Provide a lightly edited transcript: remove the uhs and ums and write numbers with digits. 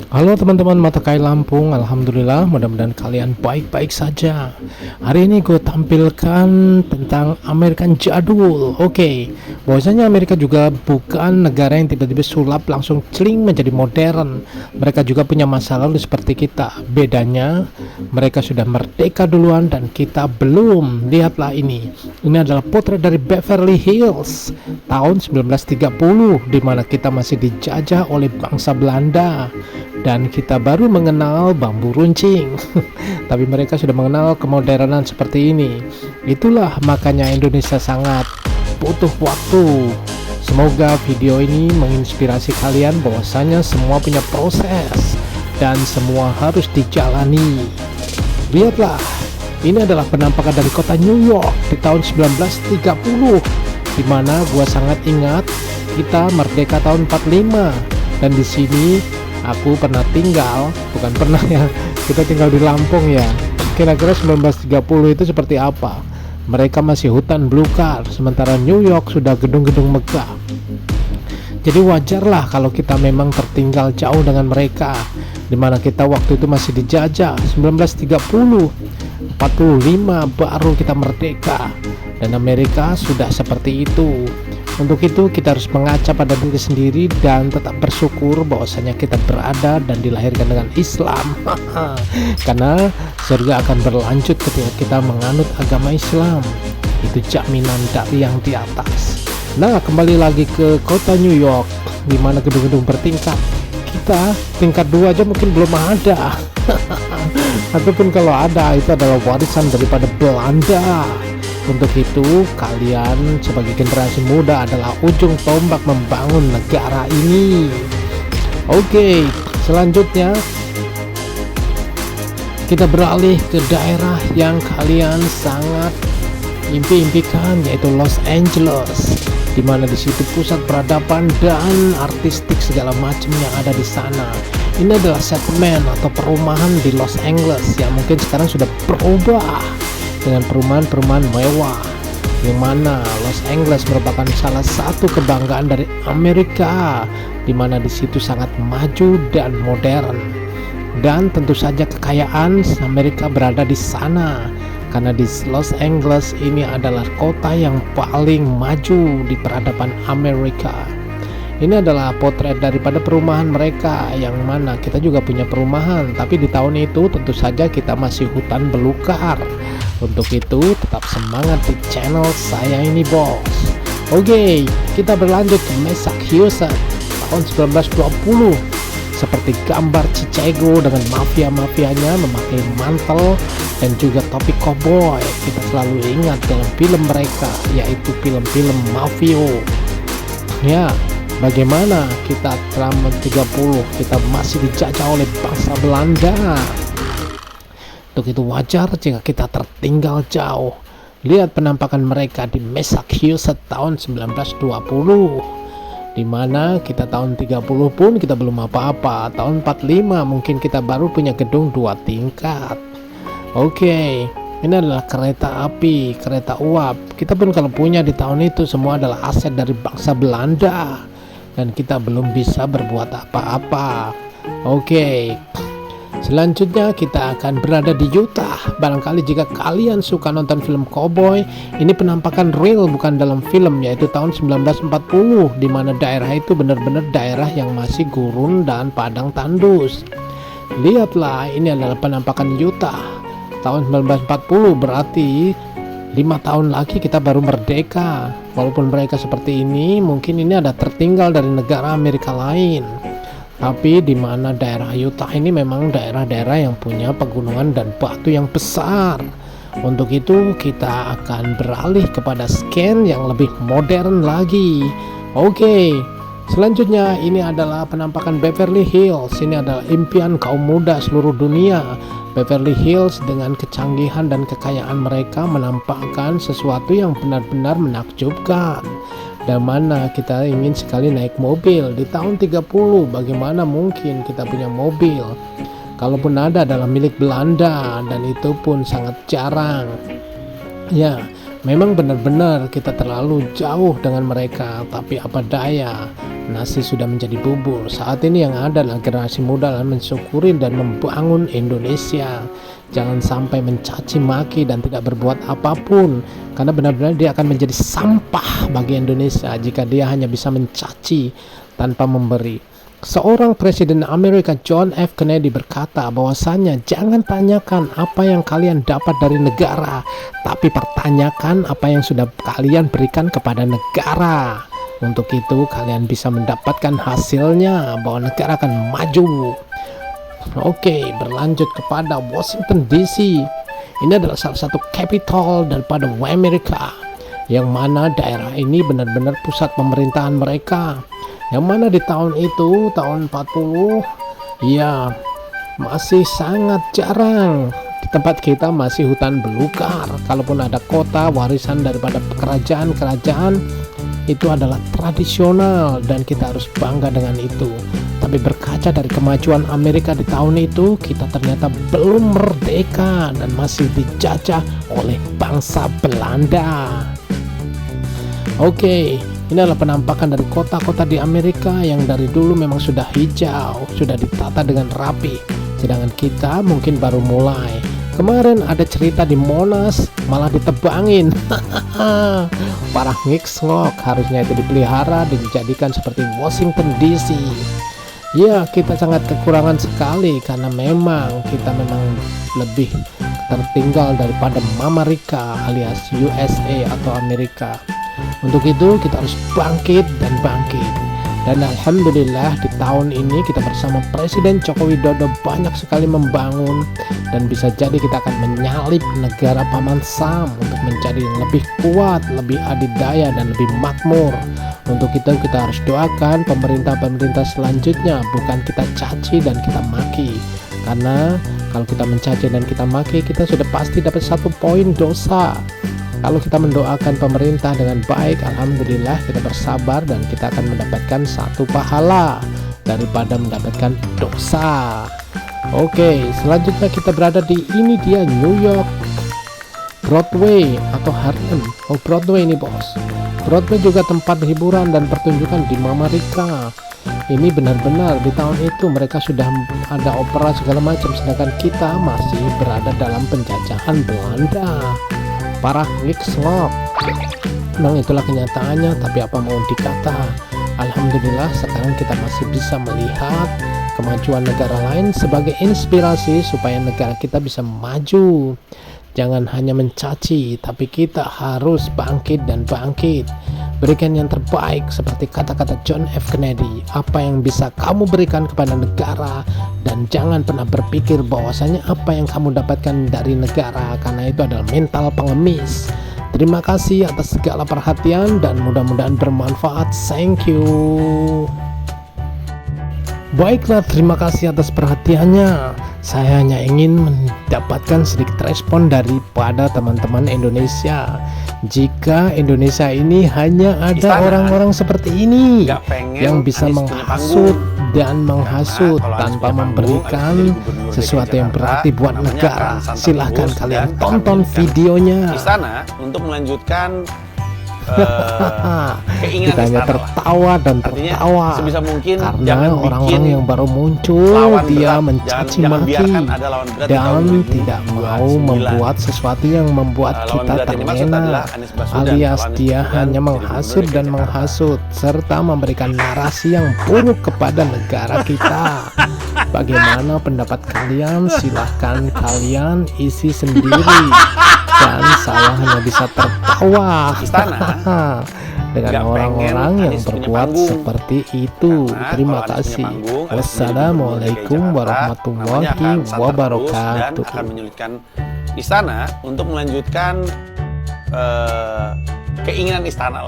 Halo teman-teman Mata Kai Lampung, Alhamdulillah mudah-mudahan kalian baik-baik saja. Hari ini gue tampilkan tentang Amerika jadul. Bahwasanya Amerika juga bukan negara yang tiba-tiba sulap langsung celing menjadi modern. Mereka juga punya masa lalu seperti kita. Bedanya mereka sudah merdeka duluan dan kita belum. Lihatlah ini adalah potret dari Beverly Hills tahun 1930, di mana kita masih dijajah oleh bangsa Belanda dan kita baru mengenal bambu runcing. Tapi mereka sudah mengenal kemodernan seperti ini. Itulah makanya Indonesia sangat butuh waktu. Semoga video ini menginspirasi kalian bahwasanya semua punya proses dan semua harus dijalani. Lihatlah, ini adalah penampakan dari kota New York di tahun 1930, di mana gua sangat ingat kita merdeka tahun 45, dan di sini aku pernah tinggal, bukan pernah ya, kita tinggal di Lampung ya. Kira-kira 1930 itu seperti apa? Mereka masih hutan belukar, sementara New York sudah gedung-gedung megah. Jadi wajarlah kalau kita memang tertinggal jauh dengan mereka, dimana kita waktu itu masih dijajah. 1930, 45 baru kita merdeka, dan Amerika sudah seperti itu. Untuk itu kita harus mengaca pada diri sendiri dan tetap bersyukur bahwasanya kita berada dan dilahirkan dengan Islam. Karena surga akan berlanjut ketika kita menganut agama Islam. Itu jaminan dari yang di atas. Nah, kembali lagi ke kota New York, di mana gedung-gedung bertingkat. Kita tingkat 2 aja mungkin belum ada. Ataupun kalau ada, itu adalah warisan daripada Belanda. Untuk itu kalian sebagai generasi muda adalah ujung tombak membangun negara ini. Selanjutnya kita beralih ke daerah yang kalian sangat impi-impikan, yaitu Los Angeles, di mana di situ pusat peradaban dan artistik segala macam yang ada di sana. Ini adalah segmen atau perumahan di Los Angeles yang mungkin sekarang sudah berubah dengan perumahan-perumahan mewah, yang mana Los Angeles merupakan salah satu kebanggaan dari Amerika, di mana di situ sangat maju dan modern. Dan tentu saja kekayaan Amerika berada di sana, karena di Los Angeles ini adalah kota yang paling maju di peradaban Amerika. Ini adalah potret daripada perumahan mereka, yang mana kita juga punya perumahan, tapi di tahun itu tentu saja kita masih hutan belukar. Untuk itu tetap semangat di channel saya ini, bos. Kita berlanjut ke Massachusetts tahun 1920. Seperti gambar Chicago dengan mafia-mafianya memakai mantel dan juga topi cowboy, kita selalu ingat dalam film mereka, yaitu film-film mafio. Ya, bagaimana kita selama 30 kita masih dijajah oleh bangsa Belanda. Untuk itu wajar jika kita tertinggal jauh. Lihat penampakan mereka di Massachusetts tahun 1920, di mana kita tahun 30 pun kita belum apa-apa. Tahun 45 mungkin kita baru punya gedung 2 tingkat. Ini adalah kereta api, kereta uap. Kita pun kalau punya di tahun itu semua adalah aset dari bangsa Belanda, dan kita belum bisa berbuat apa-apa. Selanjutnya kita akan berada di Utah. Barangkali jika kalian suka nonton film cowboy, ini penampakan real bukan dalam film, yaitu tahun 1940, di mana daerah itu benar-benar daerah yang masih gurun dan padang tandus. Lihatlah, ini adalah penampakan Utah tahun 1940, berarti 5 tahun lagi kita baru merdeka. Walaupun mereka seperti ini, mungkin ini ada tertinggal dari negara Amerika lain. Tapi di mana daerah Utah ini memang daerah-daerah yang punya pegunungan dan batu yang besar. Untuk itu kita akan beralih kepada scan yang lebih modern lagi. Selanjutnya ini adalah penampakan Beverly Hills. Ini adalah impian kaum muda seluruh dunia. Beverly Hills dengan kecanggihan dan kekayaan mereka menampakkan sesuatu yang benar-benar menakjubkan. Dan mana kita ingin sekali naik mobil di tahun 30, bagaimana mungkin kita punya mobil? Kalaupun ada adalah milik Belanda, dan itu pun sangat jarang. Ya, memang benar-benar kita terlalu jauh dengan mereka, tapi apa daya, nasi sudah menjadi bubur. Saat ini yang ada adalah generasi muda yang mensyukuri dan membangun Indonesia. Jangan sampai mencaci maki dan tidak berbuat apapun, karena benar-benar dia akan menjadi sampah bagi Indonesia jika dia hanya bisa mencaci tanpa memberi. Seorang Presiden Amerika, John F. Kennedy, berkata bahwasanya jangan tanyakan apa yang kalian dapat dari negara, tapi pertanyakan apa yang sudah kalian berikan kepada negara. Untuk itu kalian bisa mendapatkan hasilnya, bahwa negara akan maju. Oke, berlanjut kepada Washington DC. Ini adalah salah satu capital daripada Amerika, yang mana daerah ini benar-benar pusat pemerintahan mereka. Yang mana di tahun itu, tahun 40, ya masih sangat jarang. Di tempat kita masih hutan belukar. Kalaupun ada kota warisan daripada kerajaan-kerajaan, itu adalah tradisional dan kita harus bangga dengan itu. Tapi berkaca dari kemajuan Amerika di tahun itu, kita ternyata belum merdeka dan masih dijajah oleh bangsa Belanda. Oke, ini adalah penampakan dari kota-kota di Amerika yang dari dulu memang sudah hijau, sudah ditata dengan rapi. Sedangkan kita mungkin baru mulai. Kemarin ada cerita di Monas malah ditebangin. Parah ngok, harusnya itu dipelihara dan dijadikan seperti Washington DC. Ya, kita sangat kekurangan sekali karena memang kita lebih tertinggal daripada Amerika alias USA atau Amerika. Untuk itu kita harus bangkit dan bangkit. Dan alhamdulillah di tahun ini kita bersama Presiden Joko Widodo banyak sekali membangun, dan bisa jadi kita akan menyalip negara Paman Sam untuk menjadi lebih kuat, lebih adidaya dan lebih makmur. Untuk itu kita harus doakan pemerintah-pemerintah selanjutnya, bukan kita caci dan kita maki. Karena kalau kita mencaci dan kita maki, kita sudah pasti dapat 1 poin dosa. Kalau kita mendoakan pemerintah dengan baik, alhamdulillah kita bersabar dan kita akan mendapatkan 1 pahala daripada mendapatkan dosa. Oke, selanjutnya kita berada di ini dia New York Broadway atau Harlem. Oh, Broadway ini bos. Broadway juga tempat hiburan dan pertunjukan di Amerika. Ini benar-benar di tahun itu mereka sudah ada opera segala macam, sedangkan kita masih berada dalam penjajahan Belanda. Parah ngok. Memang itulah kenyataannya, tapi apa mau dikata. Alhamdulillah sekarang kita masih bisa melihat kemajuan negara lain sebagai inspirasi supaya negara kita bisa maju. Jangan hanya mencaci, tapi kita harus bangkit dan bangkit. Berikan yang terbaik seperti kata-kata John F. Kennedy. Apa yang bisa kamu berikan kepada negara, dan jangan pernah berpikir bahwasanya apa yang kamu dapatkan dari negara, karena itu adalah mental pengemis. Terima kasih atas segala perhatian dan mudah-mudahan bermanfaat. Thank you. Baiklah, terima kasih atas perhatiannya. Saya hanya ingin mendapatkan sedikit respon daripada teman-teman Indonesia. Jika Indonesia ini hanya ada orang-orang seperti ini yang bisa menghasut dan menghasut tanpa memberikan sesuatu yang berarti buat negara, silahkan kalian tonton videonya. Di sana untuk melanjutkan keinginan kita hanya tertawa dan tertawa sebisa mungkin karena orang-orang yang baru muncul dia mencaci maki dan tidak mau membuat sesuatu yang membuat kita terlena, alias dia hanya menghasut dan menghasut serta memberikan narasi yang buruk kepada negara kita. Bagaimana pendapat kalian? Silahkan kalian isi sendiri, dan saya hanya bisa tertawa dengan orang-orang yang berbuat seperti itu. Terima kasih. Wassalamualaikum warahmatullahi wabarakatuh. Akan menyulitkan istana untuk melanjutkan keinginan istana.